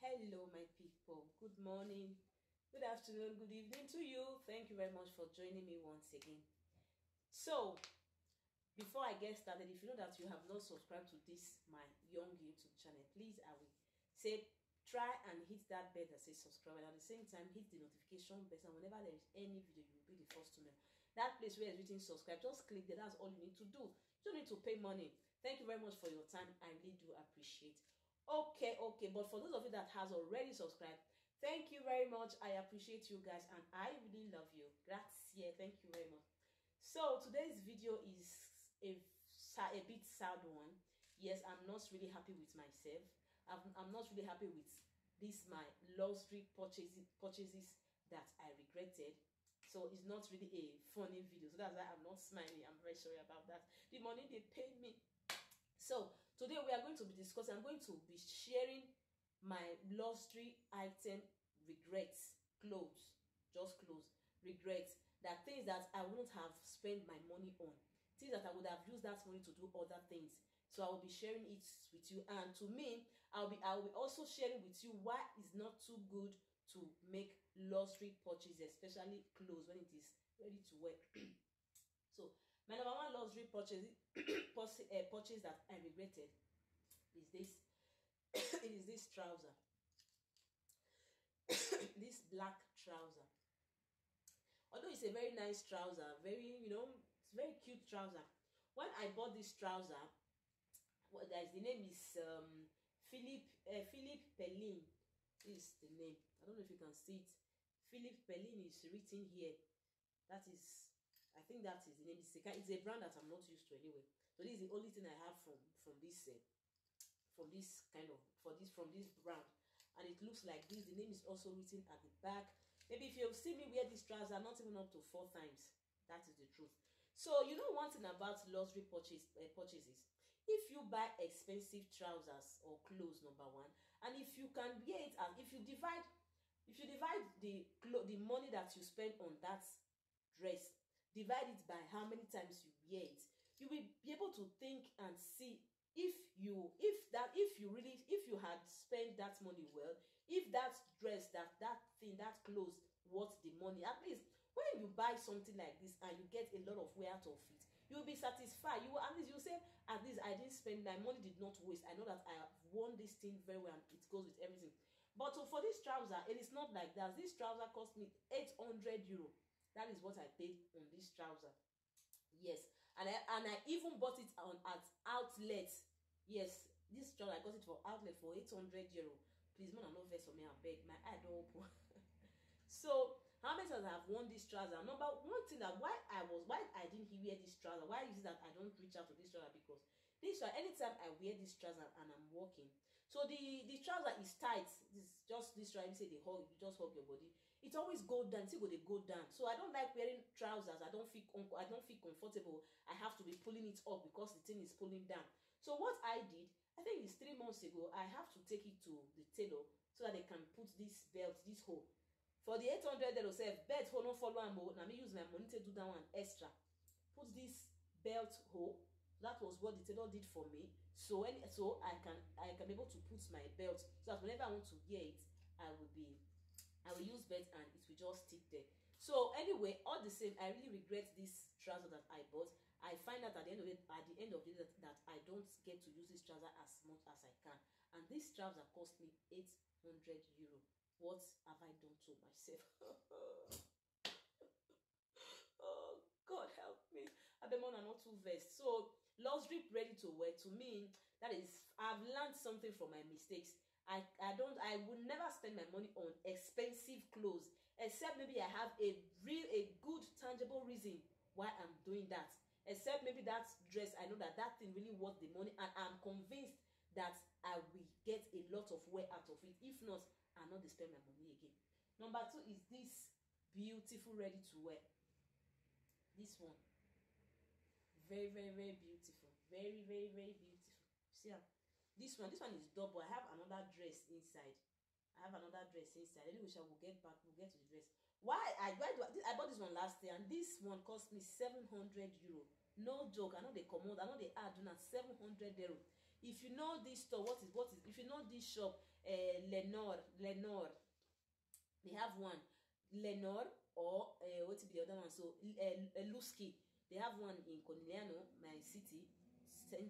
Hello my people, good morning, good afternoon, good evening to you. Thank you very much for joining me once again. So before I get started, if you know that you have not subscribed to this my young YouTube channel, please I will say try and hit that bell that says subscribe, and at the same time hit the notification bell, and whenever there is any video you will be the first to know. That place where it's written subscribe, just click there. That's all you need to do. You don't need to pay money. Thank you very much for your time. I really do appreciate. Okay, but for those of you that has already subscribed, thank you very much. I appreciate you guys and I really love you. Grazie. Thank you very much. So today's video is a bit sad one. Yes, I'm not really happy with myself. I'm not really happy with this my luxury purchases that I regretted. So it's not really a funny video. So that's why I'm not smiling. I'm very sorry about that. The money they paid me. So today we are going to be discussing, I'm going to be sharing my luxury item regrets, just clothes, regrets, that things that I wouldn't have spent my money on, things that I would have used that money to do other things. So I will be sharing it with you, and to me, I will be also sharing with you why it's not too good to make luxury purchases, especially clothes when it is ready to wear. So my number one luxury purchase that I regretted is this. It is this trouser. This black trouser. Although it's a very nice trouser, it's very cute trouser. When I bought this trouser, the name is Philippe Pelin. This is the name. I don't know if you can see it. Philippe Pelin is written here. I think that is the name. It's a brand that I'm not used to anyway. So this is the only thing I have from this brand, and it looks like this. The name is also written at the back. Maybe if you've seen me wear this trouser not even up to 4 times, that is the truth. So you know one thing about luxury purchases. If you buy expensive trousers or clothes, number one, and if you can wear it, and if you divide the money that you spend on that dress, divide it by how many times you wear it, you will be able to think and see if you had spent that money well, if that dress, that clothes worth the money. At least when you buy something like this and you get a lot of wear out of it, you will be satisfied. You will at least, you say, at least I didn't spend, my money did not waste. I know that I have worn this thing very well and it goes with everything. But for this trouser, it is not like that. This trouser cost me 800 euro. That is what I paid on this trouser. Yes, and I even bought it at outlet. Yes, this trouser I got it for outlet for 800 euro. Please, man, no verse for me, I beg. My eye don't open. So how many times I have worn this trouser? Number one thing that why I didn't wear this trouser. Why is it that I don't reach out to this trouser? Because this trouser, anytime I wear this trouser and I'm walking, so the trouser is tight. This trouser, you say you just hug your body. It always go down. They go down. So I don't like wearing trousers. I don't feel comfortable. I have to be pulling it up because the thing is pulling down. So what I did, I think it's 3 months ago, I have to take it to the tailor so that they can put this belt, this hole. For the 800 they will say belt hole no follow am. Now me use my money to do that one extra. Put this belt hole. That was what the tailor did for me. So I can be able to put my belt so that whenever I want to wear it, I will use belt and it will just stick there. So anyway, all the same, I really regret this trouser that I bought. I find out at the end of the day that I don't get to use this trouser as much as I can. And this trouser cost me 800 euro. What have I done to myself? Oh, God help me. I've been not too vest. So luxury ready to wear, to me, that is, I've learned something from my mistakes. I would never spend my money on expensive clothes, except maybe I have a good tangible reason why I'm doing that. Except maybe that dress, I know that thing really worth the money, and I'm convinced that I will get a lot of wear out of it. If not, I'll not spend my money again. Number 2 is this beautiful ready to wear. This one, very, very, very beautiful. Very, very, very beautiful. See how this one is double. I have another dress inside. Anyway, we will get to the dress. I bought this one last year, and this one cost me 700 euro. No joke. I know they come out. I know they are doing at 700 euro. If you know this store, if you know this shop, Lenore. They have one, Lenore, or what be the other one? So Lusky. They have one in Conigliano, my city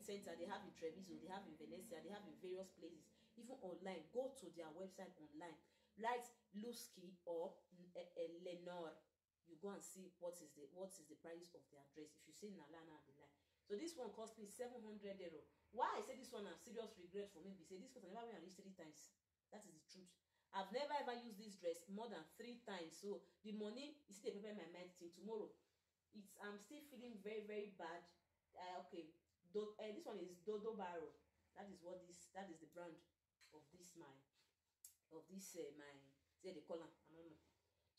center. They have in Treviso. They have in Venezia. They have in various places. Even online, go to their website online. Write Lusky or Lenore. You go and see what is the price of their dress. If you say Nalana, the lie. So this one cost me 700 euro. Why I say this one a serious regret for me? Because this one I never wear at least 3 times. That is the truth. I've never ever used this dress more than 3 times. So the money is still prepare my mind till tomorrow. I'm still feeling very, very bad. Okay, this one is Dodo Barrow. That is the brand of this my say they call them. I don't know.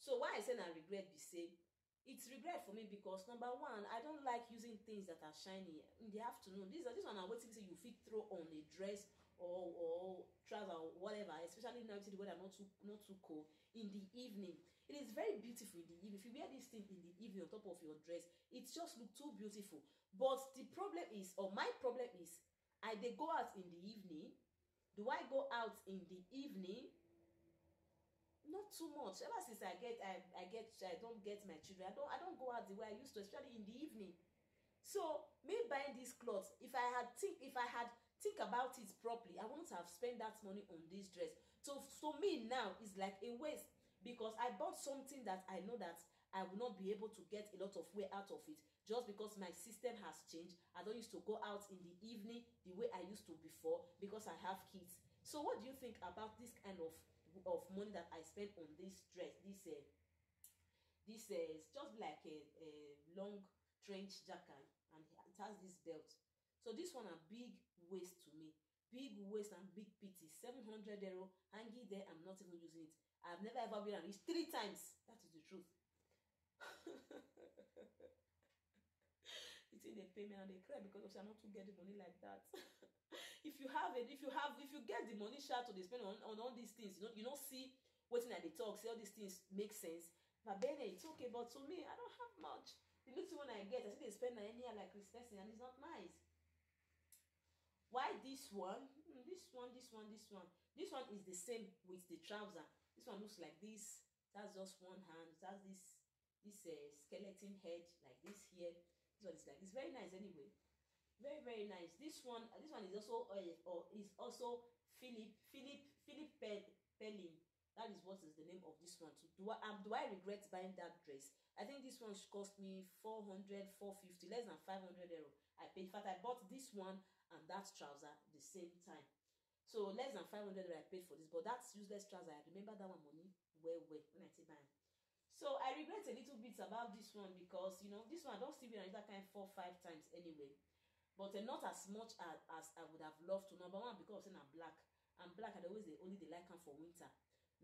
So why I say I regret be say it's regret for me because number one, I don't like using things that are shiny in the afternoon. This one I'm waiting to say you fit throw on a dress or trouser or whatever, especially now the weather not too cold in the evening. It is very beautiful in the evening. If you wear this thing in the evening on top of your dress, it just look too beautiful. But the problem is, or my problem is, they go out in the evening. Do I go out in the evening? Not too much. Ever since I don't get my children, I don't go out the way I used to, especially in the evening. So me buying these clothes, if I had think about it properly, I wouldn't have spent that money on this dress. So me now is like a waste because I bought something that I know that I will not be able to get a lot of wear out of it just because my system has changed. I don't used to go out in the evening the way I used to before because I have kids. So what do you think about this kind of money that I spent on this dress? This is just like a long trench jacket and it has this belt. So this one a big waist to me. Big waist and big pity. 700 euro hanging there. I'm not even using it. I've never ever been at least 3 times. That is the truth. It's in the payment and they cry because I'm not to get the money like that. If you get the money share to spend on all these things, you don't see waiting at the talk, say all these things make sense. But then it's okay, but to me, I don't have much. The little one I get, I see they spend any like Christmas and it's not nice. Why this one? This one is the same with the trouser. This one looks like this. That's just one hand. It has this skeleton head like this here. This one is like this. Very nice anyway. Very, very nice. This one is also Philip Pelling. That is what is the name of this one. So do I regret buying that dress? I think this one cost me 400, 450, less than 500 euro. I paid. In fact, I bought this one and that trouser at the same time. So less than 500 euro I paid for this. But that's useless trouser. I remember that one money well when I take mine. So I regret a little bit about this one because this one I don't see it that kind 4 5 times anyway. But not as much as I would have loved to. Number one, because I'm black. I'm black and always only they like them for winter.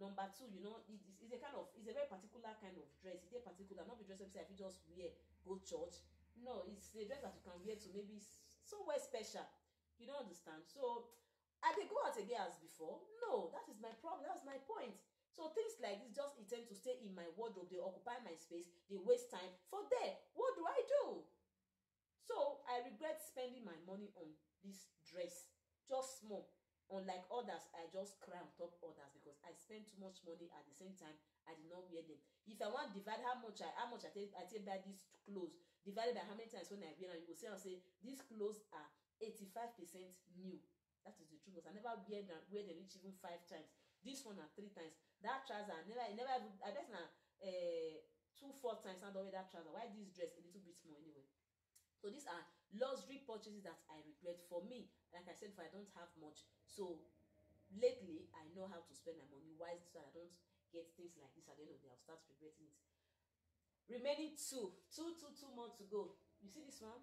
Number two, it's a very particular kind of dress. It's a particular, not the dress if you just wear, go church. No, it's a dress that you can wear to maybe somewhere special. You don't understand? So, they go out again as before? No, that is my problem. That's my point. So things like this just tend to stay in my wardrobe. They occupy my space. They waste time. For there, what do I do? So I regret spending my money on this dress. Just small. Unlike others, I just cry on top others because I spent too much money at the same time. I did not wear them. If I want to divide how much I take by these clothes, divided by how many times when I wear them, you will say these clothes are 85% new. That is the truth. Because I never wear them reach even 5 times. This one are 3 times. That trouser I bet now 2-4 times I don't wear that trouser. Why this dress a little bit more anyway? So these are luxury purchases that I regret. For me, like I said, if I don't have much, so lately I know how to spend my money wisely so I don't get things like this at the end of the day. I'll start regretting it. Remaining 2 months to go. You see this one?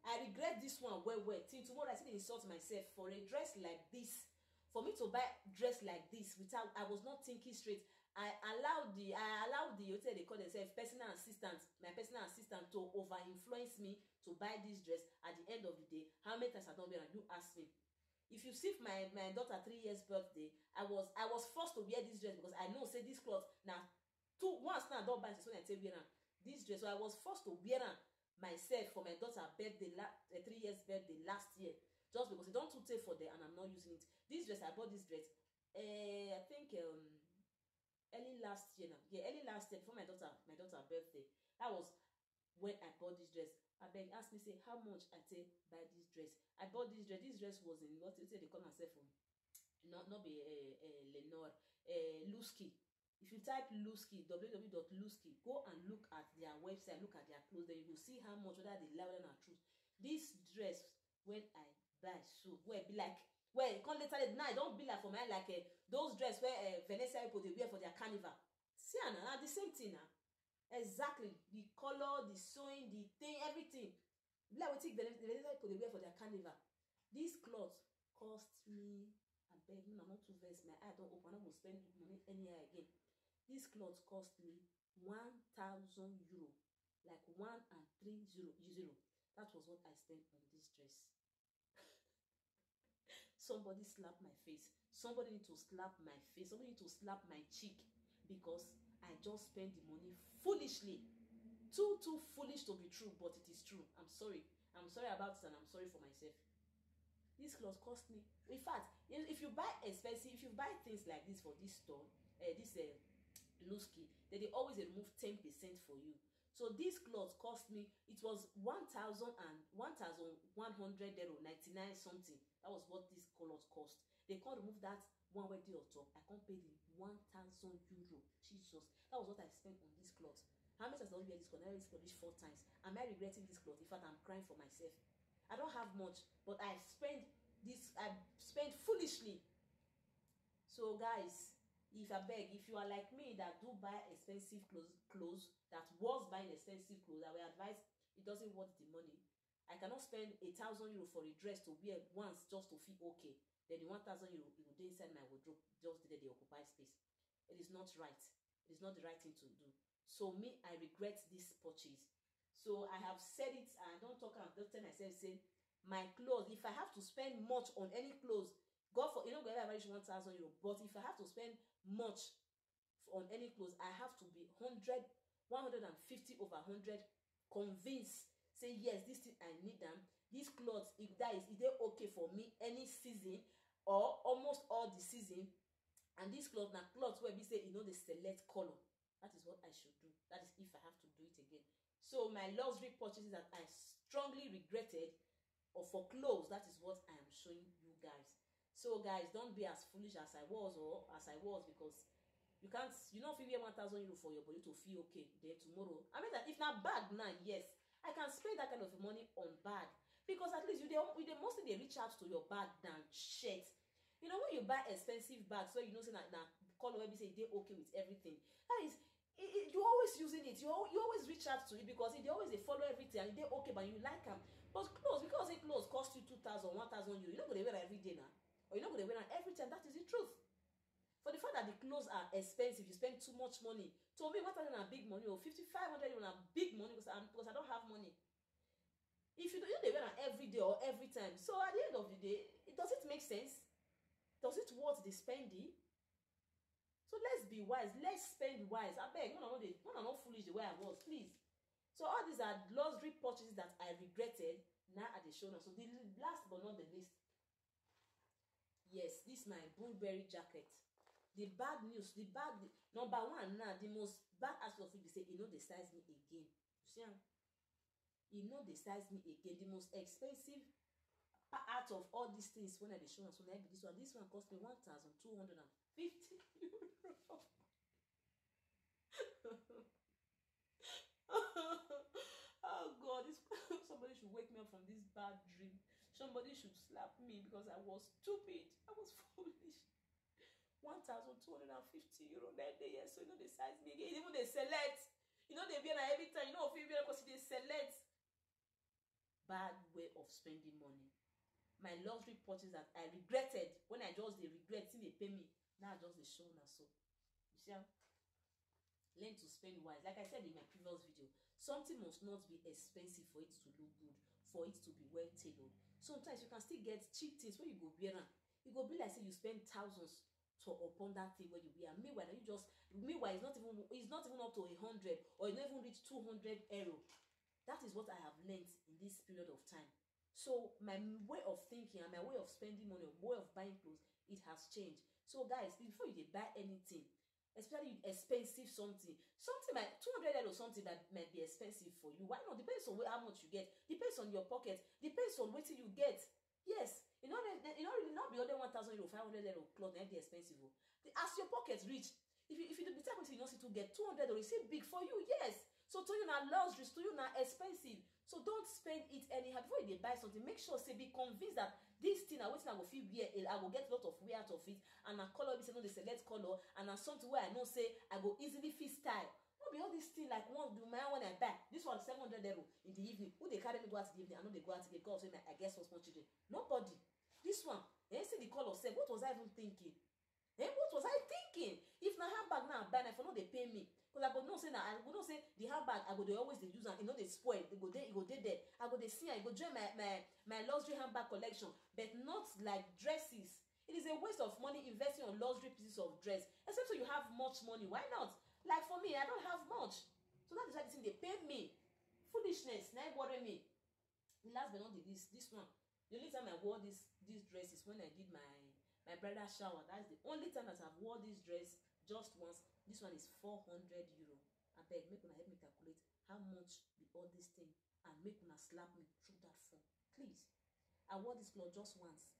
I regret this one well. Till tomorrow I still insult myself for a dress like this. For me to buy a dress like this without, I was not thinking straight. I allowed the hotel they call themselves personal assistant, my personal assistant to over influence me to buy this dress. At the end of the day, how many times I don't wear and you ask me? If you see my daughter 3 years birthday, I was forced to wear this dress because I know say this cloth now once now I don't buy so I tell wear this dress. So I was forced to wear myself for my daughter birthday 3 years birthday last year. Just because it don't take for there and I'm not using it. This dress, I bought this dress I think early last year now. Yeah, early last year before my daughter birthday. That was when I bought this dress. Abeg ask me say how much I take buy this dress. I bought this dress. This dress was in what they call myself from. Not be Lenore, Lusky. If you type Lusky, www.lusky, go and look at their website, look at their clothes, then you will see how much whether they lie whether na truth. This dress when I buy so where be like where come later now don't be like for my like those dress where Vanessa people they wear for their carnival. See na the same thing na. Exactly the color, the sewing, the thing, everything. Be like wetin Vanessa people they wear for their carnival. This cloth cost me abeg una no too vex my eye don open I no go spend money anyhow again. This cloth cost me 1,000 euro, like 1,300. That was what I spent on this dress. Somebody slap my face. Somebody need to slap my face. Somebody need to slap my cheek because I just spent the money foolishly. Too foolish to be true, but it is true. I'm sorry about it, and I'm sorry for myself. This clothes cost me. In fact, if you buy expensive, if you buy things like this for this store, this Lusky, then they always remove 10% for you. So this clothes cost me. It was 1,100 euro, 99 something. That was what this clothes cost. They can't remove that one way on top. I can't pay the 1,000 euro. Jesus, that was what I spent on this clothes. How much has I wear this clothes? I wear this clothes 4 times. Am I regretting this clothes? In fact, I'm crying for myself. I don't have much, but I spent foolishly. So guys, if you are like me that do buy expensive clothes that was buying expensive clothes, I will advise it doesn't worth the money. I cannot spend 1,000 euro for a dress to wear once just to feel okay. Then the 1,000 euro it will be inside my wardrobe just there they occupy space. It is not right. It is not the right thing to do. So me, I regret this purchase. So I have said it, and I don't tell myself say my clothes, if I have to spend much on any clothes, God for go ever reach 1,000 euro. But if I have to spend much on any clothes, I have to be 150 over 100 convinced. Say yes, this thing I need them. These clothes, if they okay for me any season or almost all the season. And this cloth now cloth where we say they select color. That is what I should do. That is if I have to do it again. So my luxury purchases that I strongly regretted, or for clothes, that is what I am showing you guys. So guys, don't be as foolish as I was, because you can't, if you wear 1,000 euro for your body to feel okay, then tomorrow, I mean that if not bag now, yes, I can spend that kind of money on bag, because at least you mostly they reach out to your bag than shirt. When you buy expensive bags, so say that color where we say they okay with everything, that is you always using it, you always reach out to it because they always they follow everything and they okay, but you like them. But clothes, because clothes cost you 2,000, 1,000 euro, you're not going to wear that every day now, or you're not going to wear that every time. That is the truth. For the fact that the clothes are expensive, you spend too much money. To me, 1,000 are big money, or 5,500 euro are big money because I don't have money. If you don't wear that every day or every time, so at the end of the day, does it make sense? Does it worth the spending? So let's be wise. Let's spend wise. I beg, when I'm not foolish the way I was, please. So all these are luxury purchases that I regretted. Now at the show now. So the last but not the least. Yes, this is my Burberry jacket. The bad news, number one now, the most bad aspect of it, they say, they size me again. You see, they size me again. The most expensive out of all these things when I show us, so like this one cost me 1,250 euro. Oh God, somebody should wake me up from this bad dream. Somebody should slap me because I was stupid. I was foolish. 1,250 euro that day, yes. So they size me again. Even they select. They be every time. If you because they select. Bad way of spending money. My luxury purchase that I regretted when I just regret till they pay me. Now I just show now. So you see, learn to spend wise. Like I said in my previous video, something must not be expensive for it to look good, for it to be well tailored. Sometimes you can still get cheap things where you go wear. You go be like say you spend thousands upon that thing where you wear. Meanwhile it's not even up to 100, or it not even reach 200 euro. That is what I have learned in this period of time. So my way of thinking and my way of spending money, or way of buying clothes it has changed. So guys, before you buy anything, especially expensive something like 200 or something that might be expensive for you, why not? Depends on how much you get, depends on your pocket, depends on wetin you get. Yes, you know really not be only 1,000 euro, 500 euro cloth na be expensive. As your pocket reach, if you do the type of thing you don't see to get 200 or it's big for you, yes. So to you na luxury, to you na expensive. So don't spend it anyhow. Before you buy something, make sure say be convinced that this thing na wetin I go fit wear, I go get a lot of wear out of it, and na color be say no dey select color, and na something where I know say I go easily fit style. No be all this thing like one do my when I buy this one 700 euro in the evening. Who dey carry me go out in the evening? I know they go out again because I get some small children. Nobody. This one, see the color sef. What was I even thinking? What was I thinking? If na handbag now I buy, na for no dey pay me. Because I go know say na I go know say the handbag I go dey always dey use am, e no dey spoil. E go dey there. I go dey see am, e go join my luxury handbag collection, but not like dresses. It is a waste of money investing on luxury pieces of dress, except so you have much money. Why not? Like for me, I don't have much, so that is why this thing dey pain me. Foolishness na worry me. Last but not the least, this one. The only time I wore this dress is when I did my bridal shower. That's the only time that I've wore this dress just once. This one is 400 euro. I beg, make una help me calculate how much be all this thing, and make una slap me through that phone, please. I wore this cloth just once.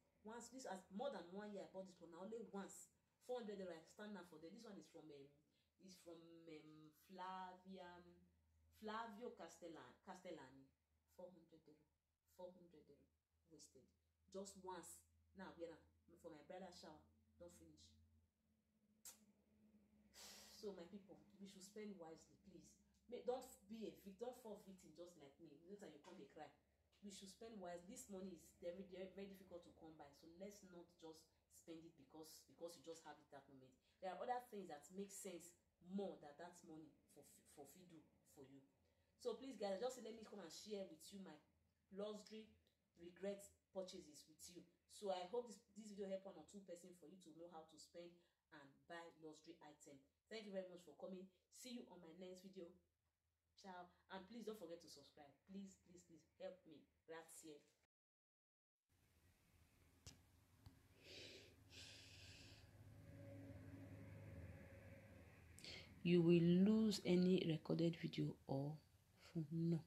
This has more than 1 year I bought this cloth. Now only once. 400 euro I stand now for there. This one is from Flavio Castellani. 400 euro. 400 euro wasted. Just once. Now wear am for my bridal shower. Don't finish. So my people, we should spend wisely, please. Don't fall victim just like me. Later you come and cry. We should spend wisely. This money is very, very difficult to come by. So let's not just spend it because you just have it that moment. There are other things that make sense more than that money for do for you. So please guys, just let me come and share with you my luxury regret purchases with you. So I hope this video help 1 or 2 person for you to know how to spend and buy luxury item. Thank you very much for coming. See you on my next video. Ciao. And please don't forget to subscribe. Please help me. Grazie. You will lose any recorded video or phone. No.